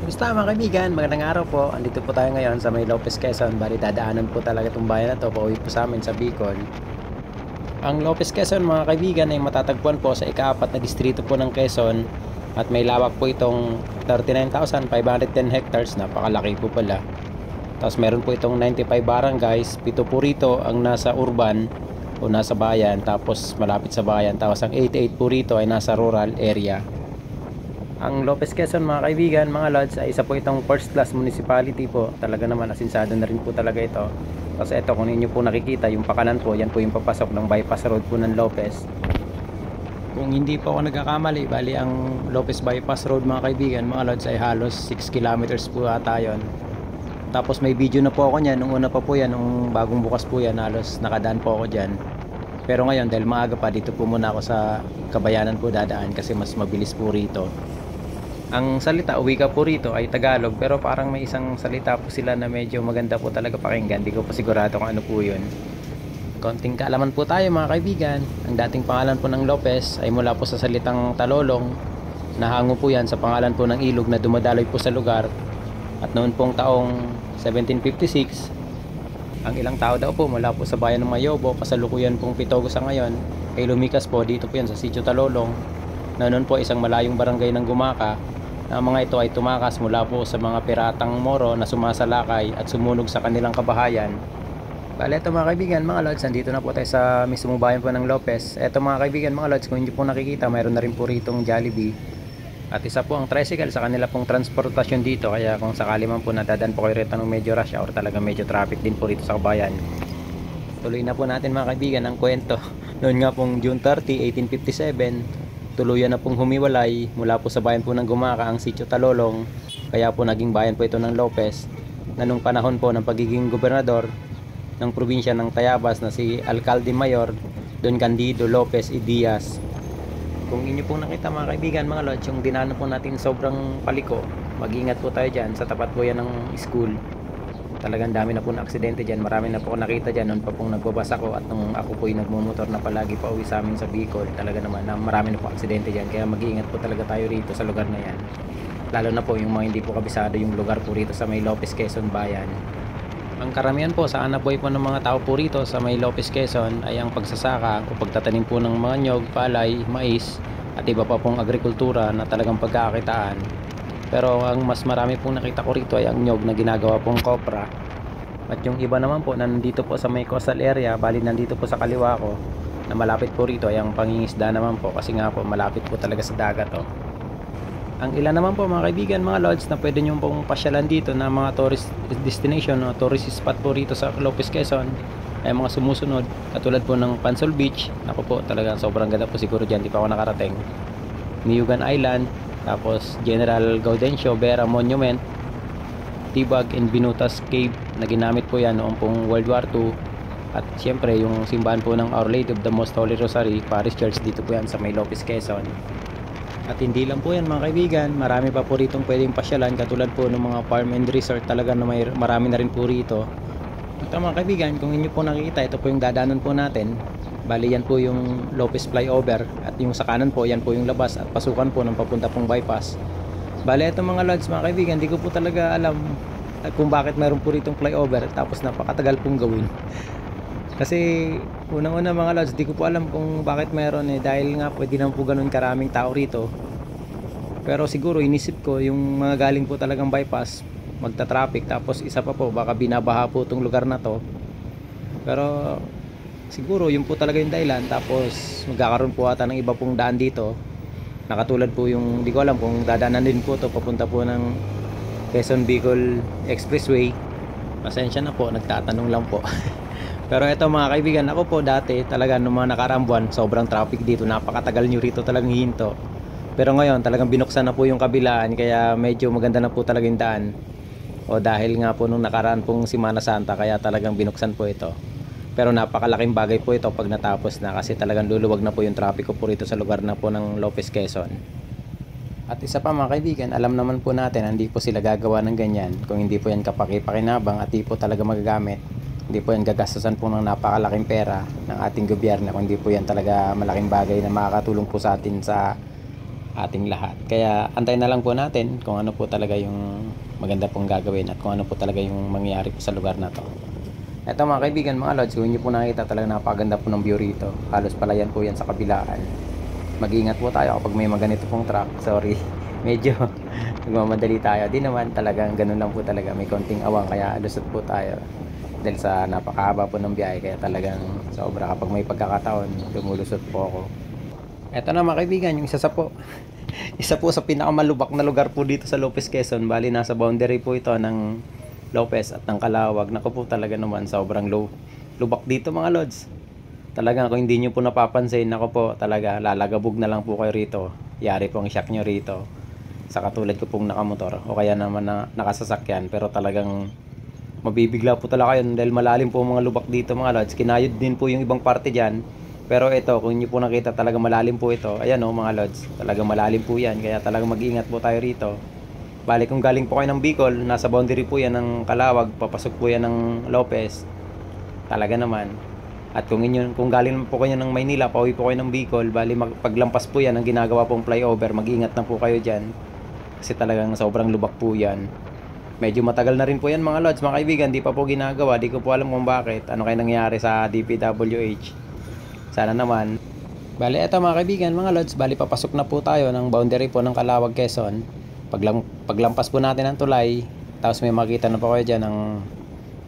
Kumusta mga kaibigan? Magandang araw po. Andito po tayo ngayon sa may Lopez, Quezon. Bali dadaanan po talaga itong bayan na to. Pauwi po sa amin sa Bicol. Ang Lopez, Quezon mga kaibigan ay matatagpuan po sa ika-4 na distrito po ng Quezon. At may lawak po itong 39,510 hectares. Napakalaki po pala. Tapos meron po itong 95 barangays. 7 po rito ang nasa urban o nasa bayan. Tapos malapit sa bayan. Tapos ang 88 po rito ay nasa rural area. Ang Lopez, Quezon mga kaibigan, mga lods, ay isa po itong first class municipality po. Talaga naman asinsado na rin po talaga ito. Kasi ito, kung ninyo po nakikita, yung pakanan po, yan po yung papasok ng bypass road po ng Lopez. Kung hindi po ako nagkakamali, bali ang Lopez bypass road mga kaibigan, mga lods, ay halos 6 kilometers po ata yun. Tapos may video na po ako niyan, nung una pa po yan, nung bagong bukas po yan, halos nakadaan po ako dyan. Pero ngayon, dahil maaga pa, dito po muna ako sa Kabayanan po dadaan kasi mas mabilis po rito. Ang salita o wika po rito ay Tagalog, pero parang may isang salita po sila na medyo maganda po talaga pakinggan. Di ko pa sigurado kung ano po yun. Konting kaalaman po tayo mga kaibigan. Ang dating pangalan po ng Lopez ay mula po sa salitang Talolong. Nahango po yan sa pangalan po ng ilog na dumadaloy po sa lugar. At noon pong taong 1756, ang ilang tao daw po mula po sa bayan ng Mayobo, kasalukuyan pong Pitogo sa ngayon, ay lumikas po dito po yan sa Sitio Talolong, na noon po isang malayong barangay ng Gumaka. Ang mga ito ay tumakas mula po sa mga piratang Moro na sumasalakay at sumunog sa kanilang kabahayan. Bale, ito mga kaibigan, mga lods, nandito na po tayo sa mismong bayan po ng Lopez. Ito mga kaibigan, mga lods, kung hindi po nakikita, mayroon na rin po ritong Jollibee. At isa po ang tricycle sa kanila pong transportasyon dito. Kaya kung sakali man po nadadaan po kayo rito ng medyo rush hour, talaga medyo traffic din po rito sa kabayan. Tuloy na po natin mga kaibigan ang kwento. Noon nga pong June 30, 1857, tuluyan na pong humiwalay mula po sa bayan po ng Gumaka ang Sitio Talolong, kaya po naging bayan po ito ng Lopez, na nung panahon po ng pagiging gobernador ng probinsya ng Tayabas na si Alcalde Mayor Don Candido Lopez y Diaz. Kung inyo pong nakita mga kaibigan, mga lods, yung dinaanan po natin sobrang paliko, mag-ingat po tayo dyan, sa tapat po yan ng school. Talagang dami na po na aksidente dyan. Marami na po nakita dyan noon pa pong nagbabas ako at nung ako po yung nagmumotor na palagi pa uwi sa amin sa Bicol. Talaga naman na marami na po aksidente dyan. Kaya mag-iingat po talaga tayo rito sa lugar na yan. Lalo na po yung mga hindi po kabisado yung lugar po rito sa may Lopez, Quezon Bayan. Ang karamihan po sa anaboy po ng mga tao po rito sa may Lopez, Quezon ay ang pagsasaka o pagtatanim po ng mga nyog, palay, mais at iba pa pong agrikultura na talagang pagkakakitaan. Pero ang mas marami pong nakita ko rito ay ang nyog na ginagawa pong kopra. At yung iba naman po na nandito po sa may coastal area, bali nandito po sa kaliwa ko, na malapit po rito ay ang pangingisda naman po, kasi nga po malapit po talaga sa dagat oh. Ang ilan naman po mga kaibigan, mga lodge, na pwede nyo pong pasyalan dito na mga tourist destination o tourist spot po rito sa Lopez, Quezon ay mga sumusunod, katulad po ng Pansol Beach. Ako po talaga sobrang ganda po siguro dyan, di pa ako nakarating. Niugan Island, tapos General Gaudencio Vera Monument, Tibag and Binutas Cave na ginamit po yan noong pong World War II. At syempre yung simbahan po ng Our Lady of the Most Holy Rosary Parish Church, dito po yan sa may Lopez, Quezon. At hindi lang po yan mga kaibigan, marami pa po ritong pwedeng pasyalan, katulad po ng mga farm and resort, talaga na marami na rin po rito. Ito mga kaibigan, kung inyo po nakikita, ito po yung dadanan po natin. Bali yan po yung Lopez flyover, at yung sa kanan po, yan po yung labas at pasukan po ng papunta pong bypass. Bali ito mga lods mga kaibigan, hindi ko po talaga alam kung bakit meron po ritong flyover tapos napakatagal pong gawin. Kasi unang-una mga lods, di ko po alam kung bakit meron dahil nga pwede naman po ganun karaming tao rito. Pero siguro inisip ko yung mga galing po talagang bypass, magta-traffic, tapos isa pa po baka binabaha po itong lugar na to. Pero siguro yun po talaga yung dahilan, tapos magkakaroon po ata ng iba pong daan dito. Nakatulad po yung, di ko alam kung dadaanan din po to papunta po ng Quezon Bicol Expressway. Pasensya na po, nagtatanong lang po. Pero eto mga kaibigan, ako po dati talaga nung mga nakaraang buwan, sobrang traffic dito, napakatagal nyo rito talagang hinto. Pero ngayon talagang binuksan na po yung kabilaan, kaya medyo maganda na po talaga yung daan. O dahil nga po nung nakaraan pong Semana Santa, kaya talagang binuksan po ito. Pero napakalaking bagay po ito pag natapos na, kasi talagang luluwag na po yung trapiko po rito sa lugar na po ng Lopez, Quezon. At isa pa mga kaibigan, alam naman po natin hindi po sila gagawa ng ganyan kung hindi po yan kapaki-pakinabang at hindi po talaga magagamit. Hindi po yan gagastusan po ng napakalaking pera ng ating gobyerno, kung hindi po yan talaga malaking bagay na makakatulong po sa atin sa ating lahat. Kaya antayin na lang po natin kung ano po talaga yung maganda pong gagawin at kung ano po talaga yung mangyayari po sa lugar na to. Eto mga kaibigan, mga lods, kung inyo po nakita talaga napakaganda po ng view rito. Halos palayan po yan sa kabilaan. Mag-iingat po tayo kapag may maganito pong truck. Sorry, medyo nagmamadali tayo. Di naman, talagang ganun lang po talaga. May konting awang kaya lusot po tayo. Dahil sa napakahaba po ng biyahe, kaya talagang sobra kapag may pagkakataon, lumulusot po ako. Eto na mga kaibigan, yung isa sa po. Isa po sa pinakamalubak na lugar po dito sa Lopez, Quezon. Bali, nasa boundary po ito ng Lopez at ng Calawag. Naku po talaga naman, sobrang lubak dito mga lods. Talagang kung hindi nyo po napapansin, naku po talaga, lalagabog na lang po kayo rito. Yari pong shock nyo rito. Sa katulad ko pong nakamotor o kaya naman na nakasasakyan. Pero talagang mabibigla po talaga kayo dahil malalim po mga lubak dito mga lods. Kinayod din po yung ibang parte dyan. Pero ito, kung nyo po nakita, talaga malalim po ito. Ayan o mga lods, talagang malalim po yan. Kaya talagang mag-iingat po tayo rito. Bali kung galing po kayo ng Bicol, nasa boundary po yan ng Calawag, papasok po yan ng Lopez. Talaga naman. At kung galing po kayo ng Maynila, pauwi po kayo ng Bicol, bali paglampas po yan ang ginagawa pong flyover, mag-ingat na po kayo dyan. Kasi talagang sobrang lubak po yan. Medyo matagal na rin po yan mga lods, mga kaibigan, di pa po ginagawa. Di ko po alam kung bakit. Ano kaya nangyari sa DPWH. Sana naman. Bali, eto mga kaibigan, mga lods, bali papasok na po tayo ng boundary po ng Calawag, Quezon. Paglampas po natin ng tulay, tapos may makita na po kayo dyan ng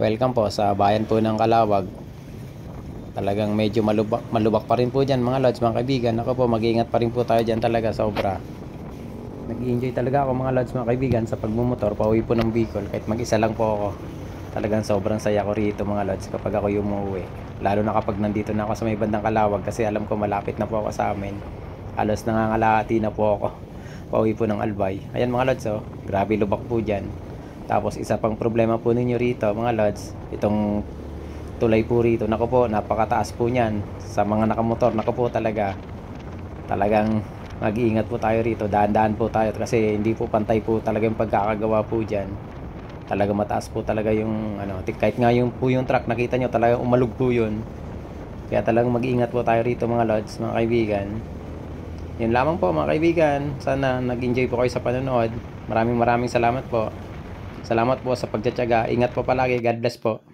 welcome po sa bayan po ng Calawag. Talagang medyo malubak pa rin po dyan mga lods, mga kaibigan. Ako po, mag-iingat pa rin po tayo dyan talaga, sobra. Nag-enjoy talaga ako mga lods, mga kaibigan, sa pagmumotor, pauwi po ng Bicol. Kahit mag-isa lang po ako. Talagang sobrang saya ko rito mga lods kapag ako umuwi. Lalo na kapag nandito na ako sa may bandang Calawag kasi alam ko malapit na po ako sa amin. Halos nangangalahati na po ako. Pauwi po ng Albay. Ayan mga lods oh, grabe lubak po dyan. Tapos isa pang problema po ninyo rito mga lods, itong tulay po rito. Naku po, napakataas po niyan. Sa mga nakamotor, naku po talaga. Talagang mag-iingat po tayo rito. Dahan-dahan po tayo kasi hindi po pantay po talaga yung pagkakagawa po dyan. Talaga mataas po talaga yung kahit nga yung po yung truck nakita nyo talagang umalog po yun. Kaya talagang mag-iingat po tayo rito mga lods, mga kaibigan. Yun lamang po mga kaibigan, sana nag-enjoy po kayo sa panonood. Maraming salamat po. Salamat po sa pagtsatsaga. Ingat po palagi, God bless po.